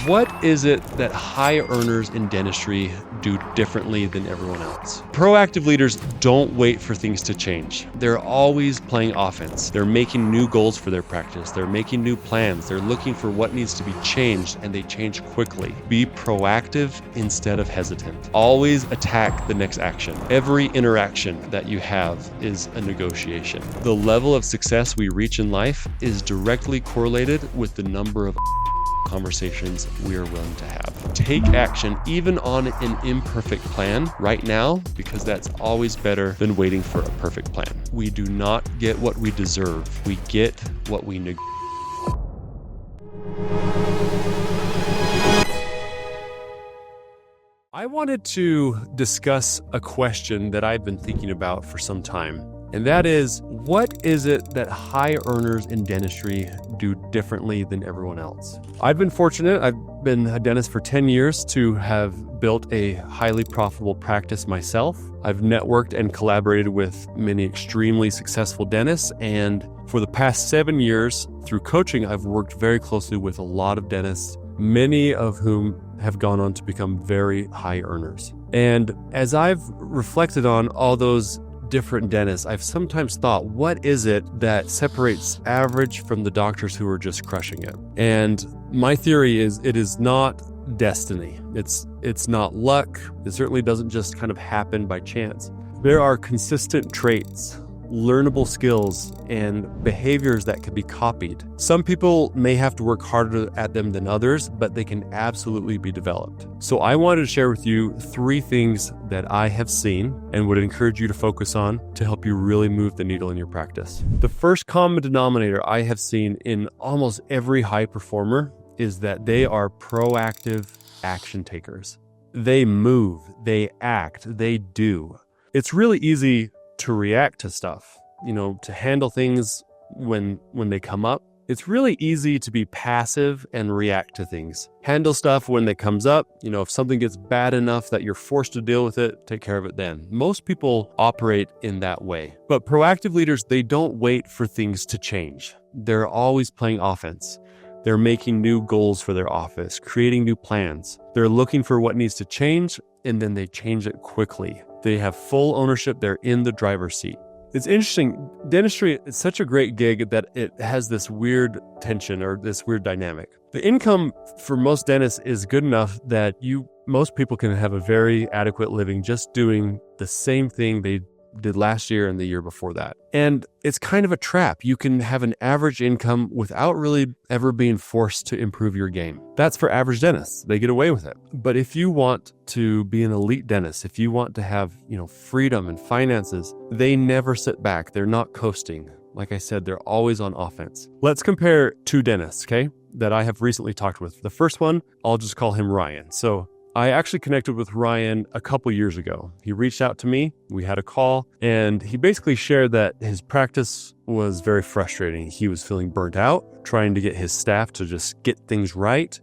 What is it that high earners in dentistry do differently than everyone else? Proactive leaders don't wait for things to change. They're always playing offense. They're making new goals for their practice. They're making new plans. They're looking for what needs to be changed, and they change quickly. Be proactive instead of hesitant. Always attack the next action. Every interaction that you have is a negotiation. The level of success we reach in life is directly correlated with the number of conversations we are willing to have. Take action even on an imperfect plan right now, because that's always better than waiting for a perfect plan. We do not get what we deserve. We get what we negotiate. I wanted to discuss a question that I've been thinking about for some time. And that is, what is it that high earners in dentistry do differently than everyone else? I've been fortunate. I've been a dentist for 10 years to have built a highly profitable practice myself. I've networked and collaborated with many extremely successful dentists. And for the past 7 years, through coaching, I've worked very closely with a lot of dentists, many of whom have gone on to become very high earners. And as I've reflected on all those different dentists, I've sometimes thought, what is it that separates average from the doctors who are just crushing it? And my theory is it is not destiny. It's not luck. It certainly doesn't just kind of happen by chance. There are consistent traits, learnable skills, and behaviors that can be copied. Some people may have to work harder at them than others, but they can absolutely be developed. So I wanted to share with you 3 things that I have seen and would encourage you to focus on to help you really move the needle in your practice. The first common denominator I have seen in almost every high performer is that they are proactive action takers. They move, they act, they do. It's really easy to react to stuff, to handle things when they come up. It's really easy to be passive and react to things. Handle stuff when it comes up. If something gets bad enough that you're forced to deal with it, take care of it then. Most people operate in that way. But proactive leaders, they don't wait for things to change. They're always playing offense. They're making new goals for their office, creating new plans. They're looking for what needs to change, and then they change it quickly. They have full ownership. They're in the driver's seat. It's interesting. Dentistry is such a great gig that it has this weird tension or this weird dynamic. The income for most dentists is good enough that most people can have a very adequate living just doing the same thing they did last year and the year before that. And it's kind of a trap. You can have an average income without really ever being forced to improve your game. That's for average dentists. They get away with it. But if you want to be an elite dentist, if you want to have, freedom and finances, they never sit back. They're not coasting. Like I said, they're always on offense. Let's compare 2 dentists, okay, that I have recently talked with. The first one, I'll just call him Ryan. So I actually connected with Ryan a couple years ago. He reached out to me, we had a call, and he basically shared that his practice was very frustrating. He was feeling burnt out, trying to get his staff to just get things right.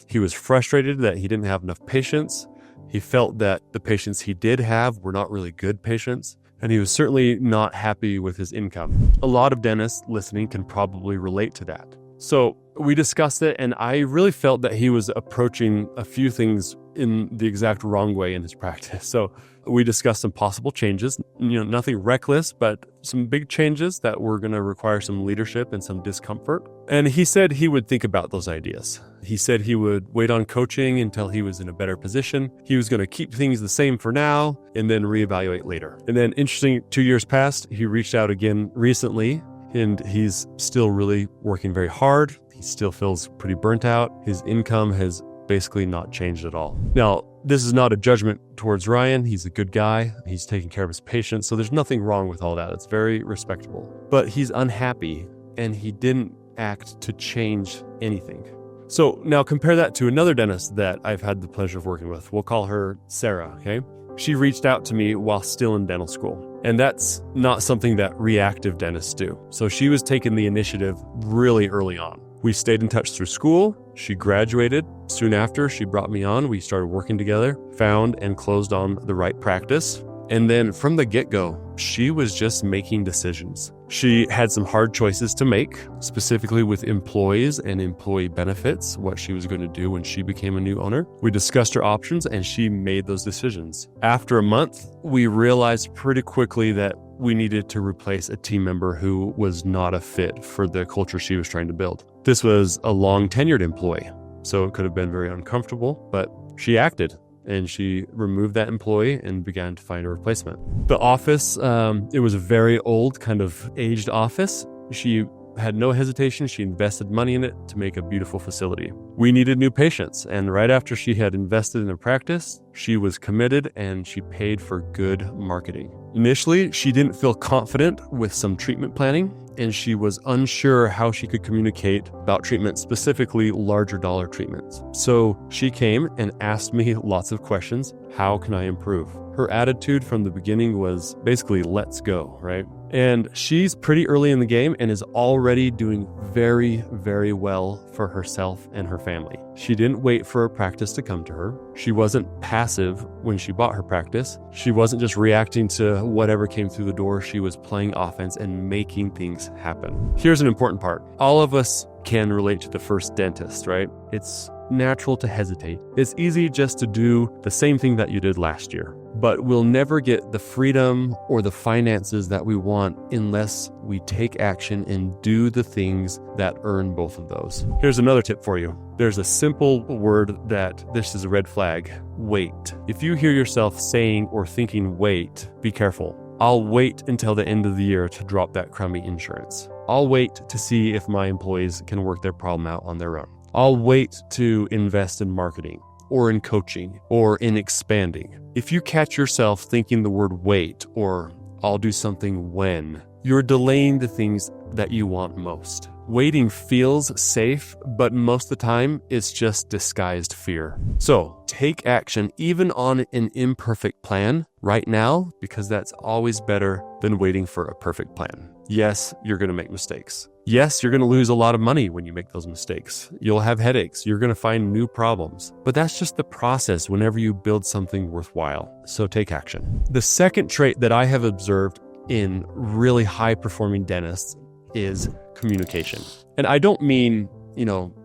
He was frustrated that he didn't have enough patients. He felt that the patients he did have were not really good patients, and he was certainly not happy with his income. A lot of dentists listening can probably relate to that. So we discussed it, and I really felt that he was approaching a few things in the exact wrong way in his practice. So we discussed some possible changes, nothing reckless, but some big changes that were going to require some leadership and some discomfort. And he said he would think about those ideas. He said he would wait on coaching until he was in a better position. He was going to keep things the same for now and then reevaluate later. And then interesting, 2 years passed. He reached out again recently, and he's still really working very hard. He still feels pretty burnt out. His income has basically not changed at all. Now, this is not a judgment towards Ryan. He's a good guy. He's taking care of his patients. So there's nothing wrong with all that. It's very respectable. But he's unhappy, and he didn't act to change anything. So now compare that to another dentist that I've had the pleasure of working with. We'll call her Sarah, okay? She reached out to me while still in dental school. And that's not something that reactive dentists do. So she was taking the initiative really early on. We stayed in touch through school. She graduated. Soon after, she brought me on. We started working together, found and closed on the right practice. And then from the get-go, she was just making decisions. She had some hard choices to make, specifically with employees and employee benefits, what she was going to do when she became a new owner. We discussed her options and she made those decisions. After a month, we realized pretty quickly that we needed to replace a team member who was not a fit for the culture she was trying to build. This was a long tenured employee, so it could have been very uncomfortable, but she acted. And she removed that employee and began to find a replacement. The office, it was a very old, kind of aged office. She had no hesitation. She invested money in it to make a beautiful facility. We needed new patients. And right after she had invested in a practice, she was committed and she paid for good marketing. Initially, she didn't feel confident with some treatment planning, and she was unsure how she could communicate about treatment, specifically larger dollar treatments. So she came and asked me lots of questions. How can I improve? Her attitude from the beginning was basically, let's go, right? And she's pretty early in the game and is already doing very, very well for herself and her family. She didn't wait for a practice to come to her. She wasn't passive when she bought her practice. She wasn't just reacting to whatever came through the door. She was playing offense and making things happen. Here's an important part. All of us can relate to the first dentist, right? It's natural to hesitate. It's easy just to do the same thing that you did last year, but we'll never get the freedom or the finances that we want unless we take action and do the things that earn both of those. Here's another tip for you. There's a simple word that this is a red flag: wait. If you hear yourself saying or thinking wait, be careful. I'll wait until the end of the year to drop that crummy insurance. I'll wait to see if my employees can work their problem out on their own. I'll wait to invest in marketing or in coaching or in expanding. If you catch yourself thinking the word wait or I'll do something when, you're delaying the things that you want most. Waiting feels safe, but most of the time it's just disguised fear. So take action even on an imperfect plan right now, because that's always better than waiting for a perfect plan. Yes, you're going to make mistakes. Yes, you're going to lose a lot of money when you make those mistakes. You'll have headaches. You're going to find new problems. But that's just the process whenever you build something worthwhile. So take action. The second trait that I have observed in really high-performing dentists is communication. And I don't mean,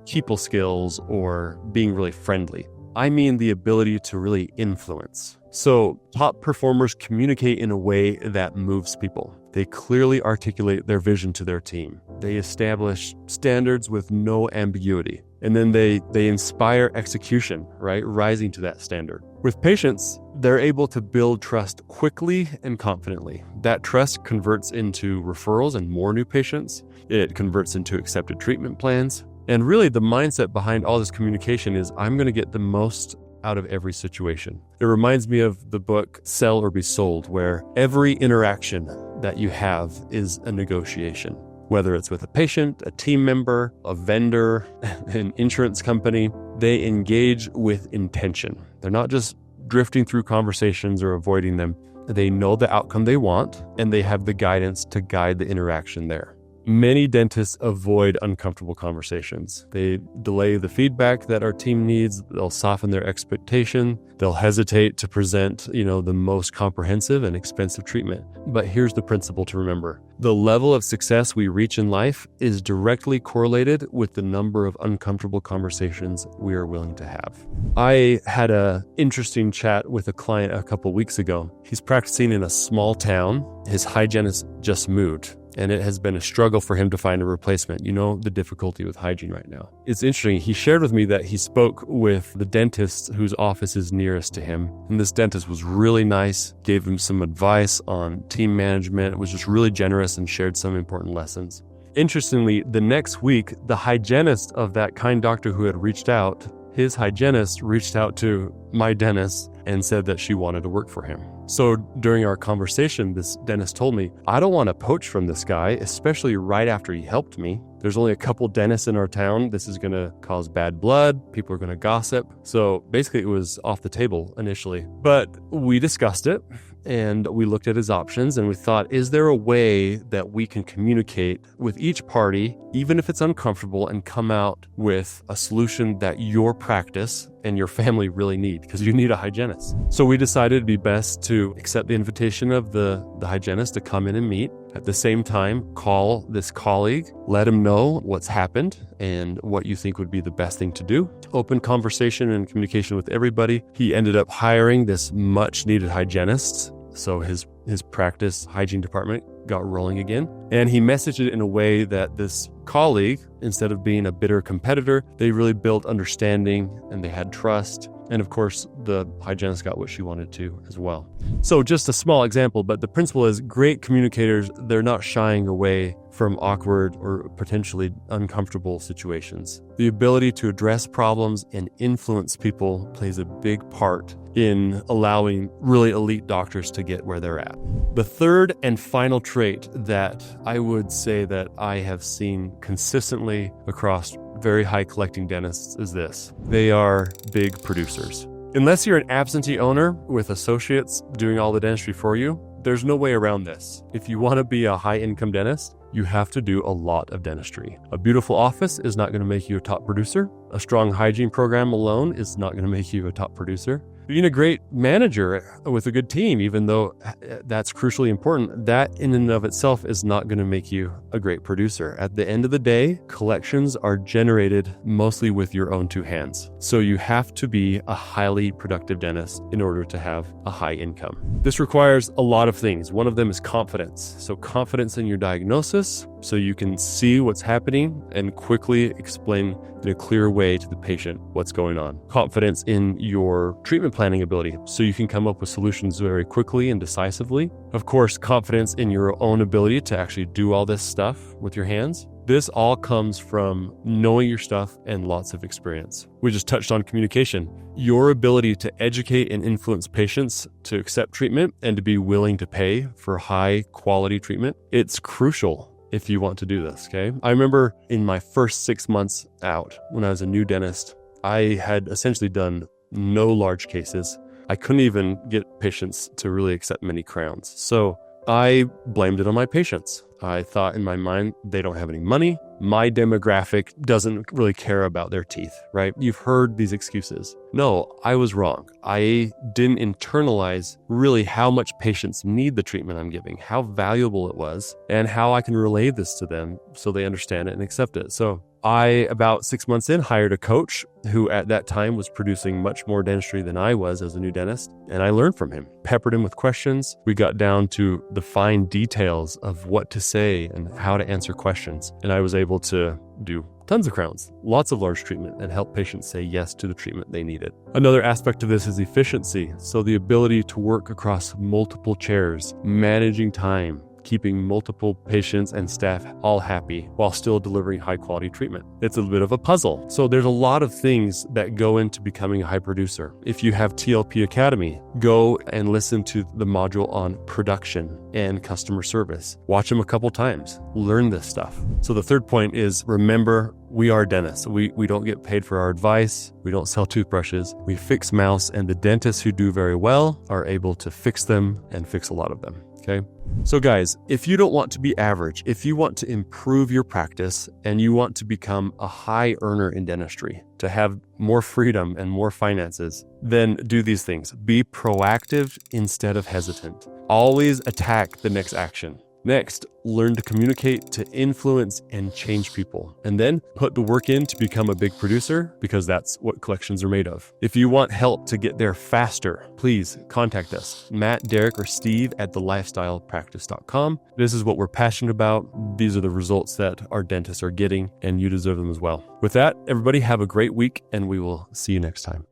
people skills or being really friendly. I mean the ability to really influence. So top performers communicate in a way that moves people. They clearly articulate their vision to their team. They establish standards with no ambiguity. And then they inspire execution, right? Rising to that standard. With patients, they're able to build trust quickly and confidently. That trust converts into referrals and more new patients. It converts into accepted treatment plans. And really the mindset behind all this communication is, I'm going to get the most out of every situation. It reminds me of the book Sell or Be Sold, where every interaction that you have is a negotiation. Whether it's with a patient, a team member, a vendor, an insurance company, they engage with intention. They're not just drifting through conversations or avoiding them. They know the outcome they want, and they have the guidance to guide the interaction there. Many dentists avoid uncomfortable conversations. They delay the feedback that our team needs. They'll soften their expectation. They'll hesitate to present, the most comprehensive and expensive treatment. But here's the principle to remember. The level of success we reach in life is directly correlated with the number of uncomfortable conversations we are willing to have. I had an interesting chat with a client a couple weeks ago. He's practicing in a small town. His hygienist just moved, and it has been a struggle for him to find a replacement. The difficulty with hygiene right now. It's interesting. He shared with me that he spoke with the dentist whose office is nearest to him. And this dentist was really nice, gave him some advice on team management, was just really generous and shared some important lessons. Interestingly, the next week, the hygienist of that kind doctor who had reached out, his hygienist reached out to my dentist and said that she wanted to work for him. So during our conversation, this dentist told me, I don't want to poach from this guy, especially right after he helped me. There's only a couple dentists in our town. This is going to cause bad blood. People are going to gossip. So basically it was off the table initially, but we discussed it and we looked at his options and we thought, is there a way that we can communicate with each party, even if it's uncomfortable, and come out with a solution that your practice and your family really need, because you need a hygienist. So we decided it'd be best to accept the invitation of the hygienist to come in and meet. At the same time, call this colleague, let him know what's happened and what you think would be the best thing to do. Open conversation and communication with everybody. He ended up hiring this much needed hygienist. So his practice hygiene department got rolling again. And he messaged it in a way that this colleague, instead of being a bitter competitor, they really built understanding and they had trust. And of course, the hygienist got what she wanted to as well. So just a small example, but the principle is great communicators, they're not shying away from awkward or potentially uncomfortable situations. The ability to address problems and influence people plays a big part in allowing really elite doctors to get where they're at. The third and final trait that I would say that I have seen consistently across very high collecting dentists is this: they are big producers. Unless you're an absentee owner with associates doing all the dentistry for you, there's no way around this. If you want to be a high income dentist, you have to do a lot of dentistry. A beautiful office is not going to make you a top producer. A strong hygiene program alone is not going to make you a top producer. Being a great manager with a good team, even though that's crucially important, that in and of itself is not going to make you a great producer. At the end of the day, collections are generated mostly with your own two hands. So you have to be a highly productive dentist in order to have a high income. This requires a lot of things. One of them is confidence. So confidence in your diagnosis, so you can see what's happening and quickly explain in a clear way to the patient what's going on. Confidence in your treatment planning ability, so you can come up with solutions very quickly and decisively. Of course, confidence in your own ability to actually do all this stuff with your hands. This all comes from knowing your stuff and lots of experience. We just touched on communication. Your ability to educate and influence patients to accept treatment and to be willing to pay for high quality treatment, it's crucial if you want to do this, okay? I remember in my first 6 months out, when I was a new dentist, I had essentially done no large cases. I couldn't even get patients to really accept many crowns. So I blamed it on my patients. I thought in my mind, they don't have any money. My demographic doesn't really care about their teeth, right? You've heard these excuses. No, I was wrong. I didn't internalize really how much patients need the treatment I'm giving, how valuable it was, and how I can relay this to them so they understand it and accept it. So I, about 6 months in, hired a coach who at that time was producing much more dentistry than I was as a new dentist. And I learned from him, peppered him with questions. We got down to the fine details of what to say and how to answer questions. And I was able to do tons of crowns, lots of large treatment, and help patients say yes to the treatment they needed. Another aspect of this is efficiency. So the ability to work across multiple chairs, managing time, keeping multiple patients and staff all happy while still delivering high quality treatment. It's a bit of a puzzle. So there's a lot of things that go into becoming a high producer. If you have TLP Academy, go and listen to the module on production and customer service. Watch them a couple times. Learn this stuff. So the third point is, remember, we are dentists. We don't get paid for our advice. We don't sell toothbrushes. We fix mouths, and the dentists who do very well are able to fix them and fix a lot of them. Okay. So guys, if you don't want to be average, if you want to improve your practice and you want to become a high earner in dentistry, to have more freedom and more finances, then do these things. Be proactive instead of hesitant. Always attack the next action. Next, learn to communicate, to influence and change people. And then put the work in to become a big producer, because that's what collections are made of. If you want help to get there faster, please contact us, Matt, Derek, or Steve at thelifestylepractice.com. This is what we're passionate about. These are the results that our dentists are getting, and you deserve them as well. With that, everybody have a great week, and we will see you next time.